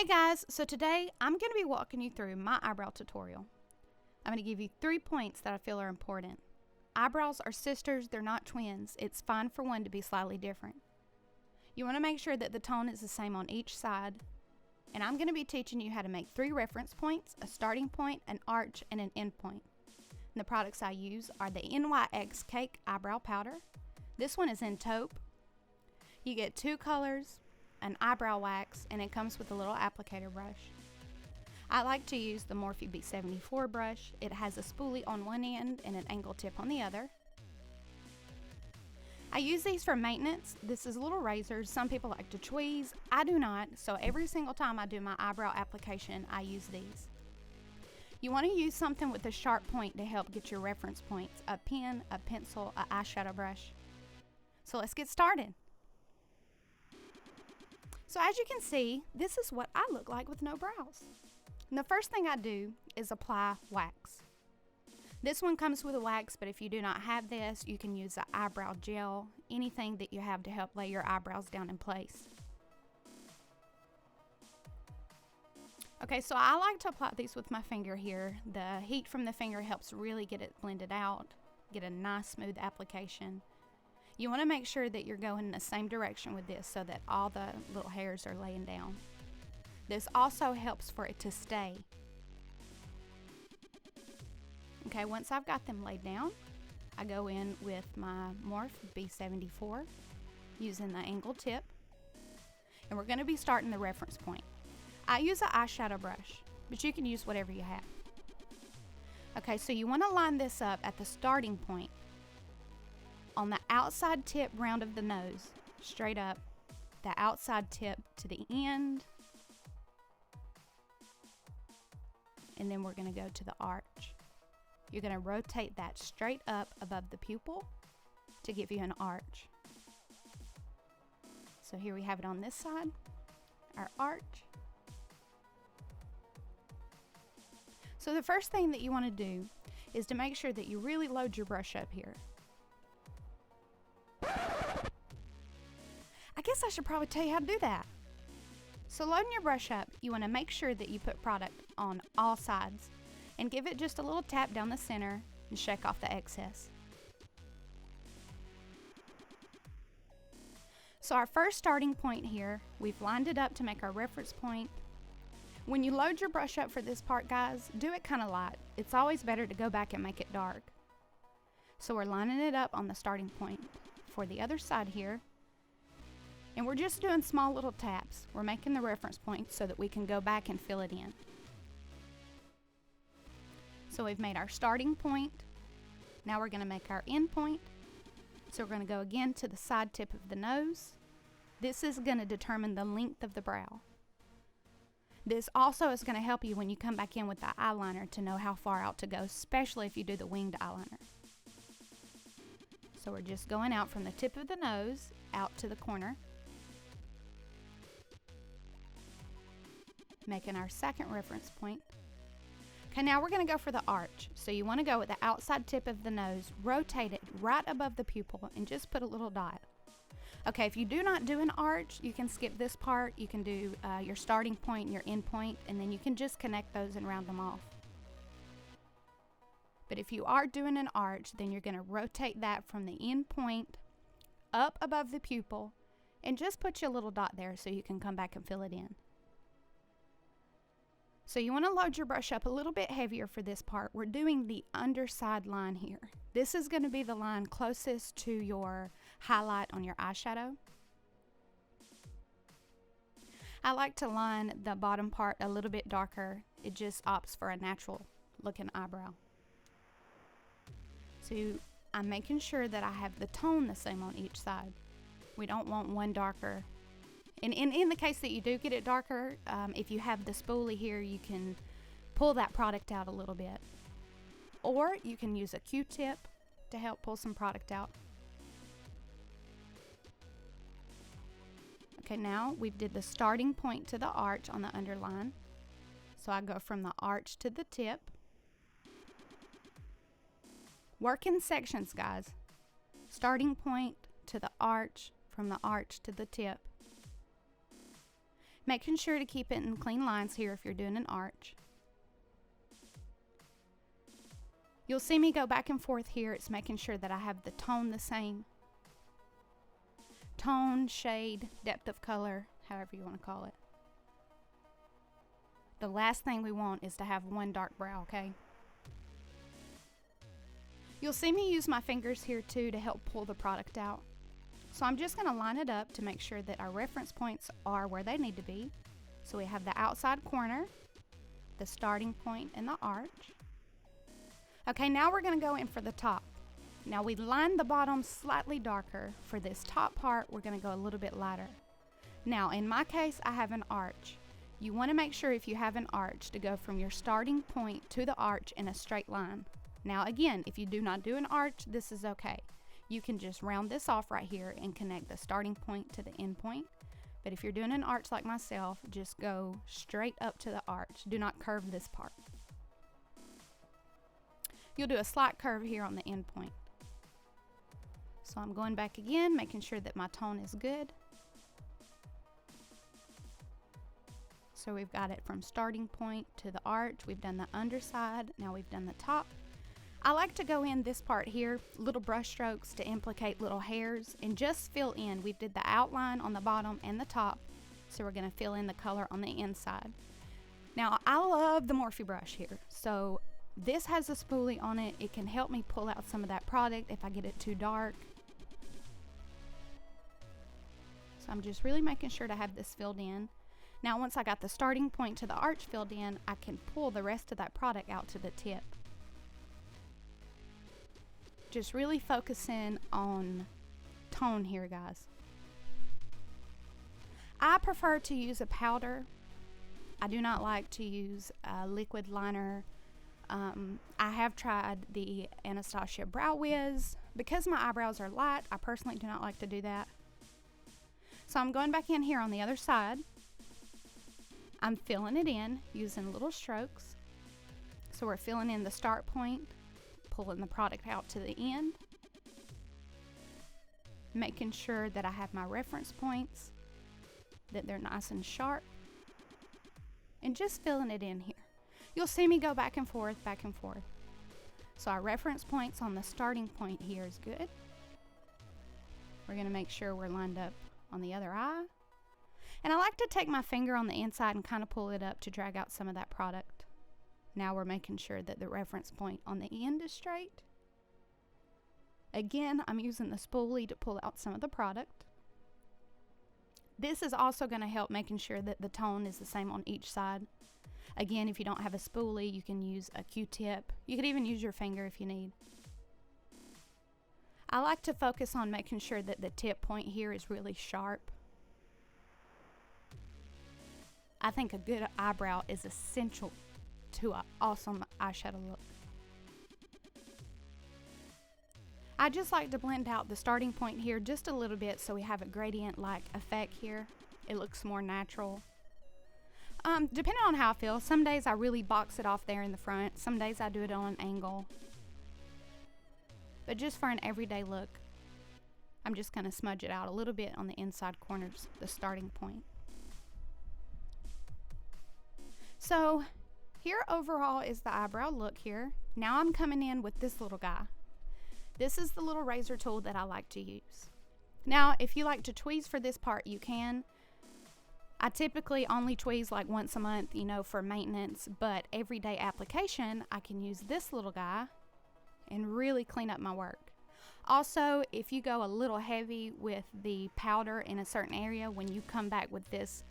Hey guys, so today I'm going to be walking you through my eyebrow tutorial. I'm going to give you 3 points that I feel are important. Eyebrows are sisters, they're not twins. It's fine for one to be slightly different. You want to make sure that the tone is the same on each side. And I'm going to be teaching you how to make 3 reference points, a starting point, an arch, and an end point. And the products I use are the NYX Cake Eyebrow Powder. This one is in taupe. You get 2 colors, an eyebrow wax, and it comes with a little applicator brush. I like to use the Morphe B74 brush. It has a spoolie on one end and an angle tip on the other. I use these for maintenance. This is little razors. Some people like to tweeze. I do not, so every single time I do my eyebrow application, I use these. You want to use something with a sharp point to help get your reference points. A pen, a pencil, an eyeshadow brush. So let's get started. So as you can see, this is what I look like with no brows. And the first thing I do is apply wax. This one comes with a wax, but if you do not have this, you can use the eyebrow gel, anything that you have to help lay your eyebrows down in place. Okay, so I like to apply these with my finger here. The heat from the finger helps really get it blended out, get a nice smooth application. You want to make sure that you're going in the same direction with this so that all the little hairs are laying down. This also helps for it to stay. Okay, once I've got them laid down, I go in with my Morphe B74 using the angle tip, and we're going to be starting the reference point. I use an eyeshadow brush, but you can use whatever you have. Okay, so you want to line this up at the starting point on the outside tip round of the nose, straight up, the outside tip to the end, and then we're going to go to the arch. You're going to rotate that straight up above the pupil to give you an arch. So here we have it on this side, our arch. So the first thing that you want to do is to make sure that you really load your brush up here. I guess I should probably tell you how to do that. So loading your brush up, you want to make sure that you put product on all sides and give it just a little tap down the center and shake off the excess. So our first starting point here, we've lined it up to make our reference point. When you load your brush up for this part, guys, do it kind of light. It's always better to go back and make it dark. So we're lining it up on the starting point for the other side here. And we're just doing small little taps. We're making the reference point so that we can go back and fill it in. So we've made our starting point. Now we're going to make our end point. So we're going to go again to the side tip of the nose. This is going to determine the length of the brow. This also is going to help you when you come back in with the eyeliner to know how far out to go, especially if you do the winged eyeliner. So we're just going out from the tip of the nose out to the corner, making our second reference point. Okay, now we're going to go for the arch. So you want to go with the outside tip of the nose, rotate it right above the pupil, and just put a little dot. Okay, if you do not do an arch, you can skip this part. You can do your starting point and your end point, and then you can just connect those and round them off. But if you are doing an arch, then you're going to rotate that from the end point up above the pupil and just put your little dot there so you can come back and fill it in. So you want to load your brush up a little bit heavier for this part. We're doing the underside line here. This is going to be the line closest to your highlight on your eyeshadow. I like to line the bottom part a little bit darker. It just opts for a natural looking eyebrow. So I'm making sure that I have the tone the same on each side. We don't want one darker. And in the case that you do get it darker, if you have the spoolie here, you can pull that product out a little bit. Or you can use a Q-tip to help pull some product out. Okay, now we've did the starting point to the arch on the underline. So I go from the arch to the tip. Work in sections, guys. Starting point to the arch, from the arch to the tip. Making sure to keep it in clean lines here if you're doing an arch. You'll see me go back and forth here. It's making sure that I have the tone the same. Tone, shade, depth of color, however you want to call it. The last thing we want is to have one dark brow, okay? You'll see me use my fingers here too to help pull the product out. So I'm just going to line it up to make sure that our reference points are where they need to be. So we have the outside corner, the starting point, and the arch. Okay, now we're going to go in for the top. Now we lined the bottom slightly darker. For this top part, we're going to go a little bit lighter. Now, in my case, I have an arch. You want to make sure if you have an arch to go from your starting point to the arch in a straight line. Now again, if you do not do an arch, this is okay. You can just round this off right here and connect the starting point to the end point. But if you're doing an arch like myself, just go straight up to the arch. Do not curve this part. You'll do a slight curve here on the end point. So I'm going back again, making sure that my tone is good. So we've got it from starting point to the arch. We've done the underside. Now we've done the top. I like to go in this part here, little brush strokes to implicate little hairs and just fill in. We did the outline on the bottom and the top. So we're going to fill in the color on the inside. Now I love the Morphe brush here. So this has a spoolie on it. It can help me pull out some of that product if I get it too dark. So I'm just really making sure to have this filled in. Now once I got the starting point to the arch filled in, I can pull the rest of that product out to the tip. Just really focusing on tone here, guys. I prefer to use a powder. I do not like to use a liquid liner. I have tried the Anastasia Brow Wiz. Because my eyebrows are light, I personally do not like to do that. So I'm going back in here on the other side. I'm filling it in using little strokes. So we're filling in the start point, pulling the product out to the end, making sure that I have my reference points, that they're nice and sharp, and just filling it in here. You'll see me go back and forth, back and forth. So our reference points on the starting point here is good. We're going to make sure we're lined up on the other eye. And I like to take my finger on the inside and kind of pull it up to drag out some of that product. Now we're making sure that the reference point on the end is straight. Again, I'm using the spoolie to pull out some of the product. This is also going to help making sure that the tone is the same on each side. Again, if you don't have a spoolie, you can use a Q-tip. You could even use your finger if you need. I like to focus on making sure that the tip point here is really sharp. I think a good eyebrow is essential to an awesome eyeshadow look. I just like to blend out the starting point here just a little bit so we have a gradient-like effect here. It looks more natural. Depending on how I feel, some days I really box it off there in the front. Some days I do it on an angle. But just for an everyday look, I'm just going to smudge it out a little bit on the inside corners, the starting point. So here overall is the eyebrow look here. Now I'm coming in with this little guy. This is the little razor tool that I like to use. Now, if you like to tweeze for this part, you can. I typically only tweeze like once a month, you know, for maintenance, but everyday application, I can use this little guy and really clean up my work. Also, if you go a little heavy with the powder in a certain area, when you come back with this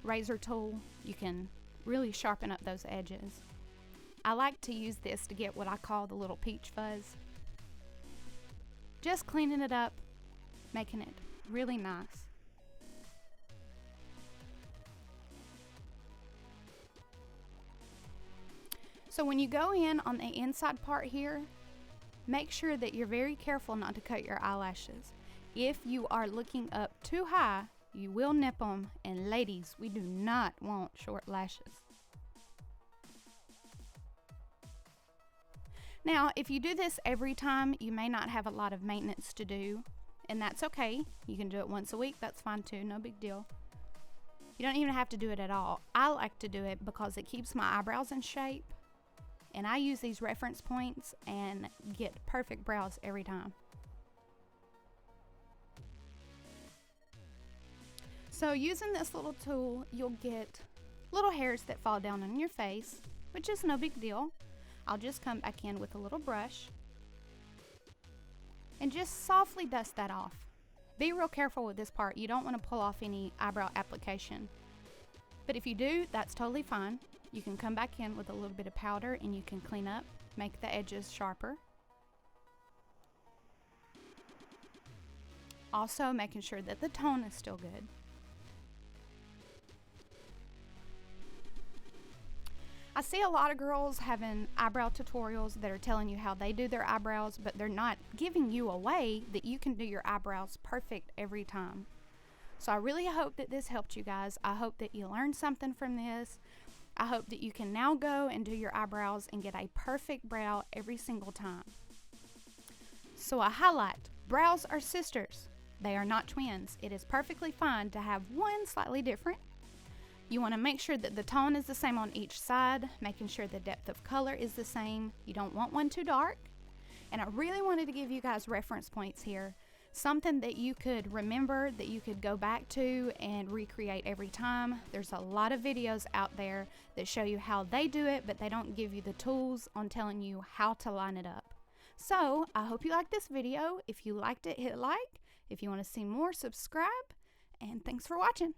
razor tool, you can really sharpen up those edges. I like to use this to get what I call the little peach fuzz. Just cleaning it up, making it really nice. So when you go in on the inside part here, make sure that you're very careful not to cut your eyelashes. If you are looking up too high, you will nip them, and ladies, we do not want short lashes. Now, if you do this every time, you may not have a lot of maintenance to do, and that's okay. You can do it once a week, that's fine too, no big deal. You don't even have to do it at all. I like to do it because it keeps my eyebrows in shape. And I use these reference points and get perfect brows every time. So using this little tool, you'll get little hairs that fall down on your face, which is no big deal. I'll just come back in with a little brush and just softly dust that off. Be real careful with this part. You don't want to pull off any eyebrow application. But if you do, that's totally fine. You can come back in with a little bit of powder and you can clean up, make the edges sharper. Also making sure that the tone is still good. I see a lot of girls having eyebrow tutorials that are telling you how they do their eyebrows, but they're not giving you a way that you can do your eyebrows perfect every time. So I really hope that this helped you guys. I hope that you learned something from this. I hope that you can now go and do your eyebrows and get a perfect brow every single time. So a highlight, brows are sisters. They are not twins. It is perfectly fine to have one slightly different. You want to make sure that the tone is the same on each side, making sure the depth of color is the same. You don't want one too dark. And I really wanted to give you guys reference points here, something that you could remember, that you could go back to and recreate every time. There's a lot of videos out there that show you how they do it, but they don't give you the tools on telling you how to line it up. So I hope you liked this video. If you liked it, hit like. If you want to see more, subscribe. And thanks for watching.